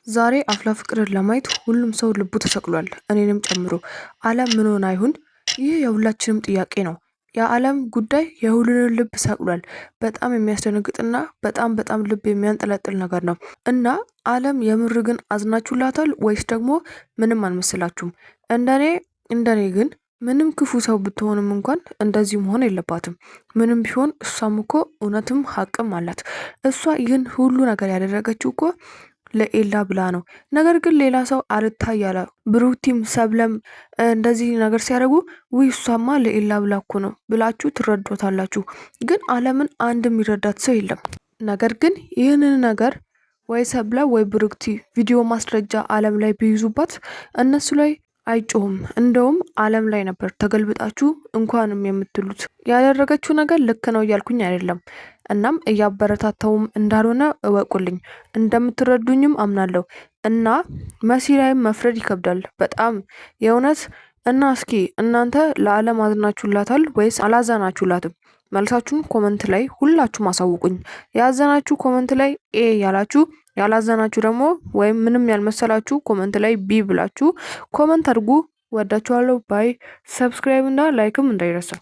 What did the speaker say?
ዛሬ አፍላ ፍቅርን ለማየት ሁሉም ሰው ልቡ ተሰቅሏል፣ እኔንም ጨምሮ። ዓለም ምን ሆና ይሁን? ይህ የሁላችንም ጥያቄ ነው። የዓለም ጉዳይ የሁሉንም ልብ ሰቅሏል። በጣም የሚያስደነግጥና በጣም ልብ የሚያንጠለጥል ነገር ነው። እና ዓለም የምር ግን አዝናችሁላታል ወይስ ደግሞ ምንም አልመሰላችሁም? እንደኔ ግን ምንም ክፉ ሰው ብትሆንም እንኳን እንደዚህ መሆን የለባትም። ምንም ቢሆን እሷም እኮ እውነትም ሀቅም አላት። እሷ ይህን ሁሉ ነገር ያደረገችው እኮ ለኤላ ብላ ነው። ነገር ግን ሌላ ሰው አልታይ ያለ ብሩክቲም ሰብለም እንደዚህ ነገር ሲያደርጉ ውይ እሷማ ለኤላ ብላ እኮ ነው ብላችሁ ትረዷታላችሁ። ግን ዓለምን አንድ የሚረዳት ሰው የለም። ነገር ግን ይህንን ነገር ወይ ሰብለ ወይ ብሩክቲ ቪዲዮ ማስረጃ ዓለም ላይ ቢይዙባት እነሱ ላይ አይጮህም። እንደውም ዓለም ላይ ነበር ተገልብጣችሁ እንኳንም የምትሉት። ያደረገችው ነገር ልክ ነው እያልኩኝ አይደለም። እናም እያበረታታውም እንዳልሆነ እወቁልኝ። እንደምትረዱኝም አምናለሁ። እና መሲ ላይም መፍረድ ይከብዳል በጣም የእውነት። እና እስኪ እናንተ ለዓለም አዝናችሁላታል ወይስ አላዘናችሁላትም? መልሳችሁን ኮመንት ላይ ሁላችሁም አሳውቁኝ። ያዘናችሁ ኮመንት ላይ ኤ ያላችሁ፣ ያላዘናችሁ ደግሞ ወይም ምንም ያልመሰላችሁ ኮመንት ላይ ቢ ብላችሁ ኮመንት አድርጉ። ወዳችኋለሁ። ባይ። ሰብስክራይብ እና ላይክም እንዳይረሳ።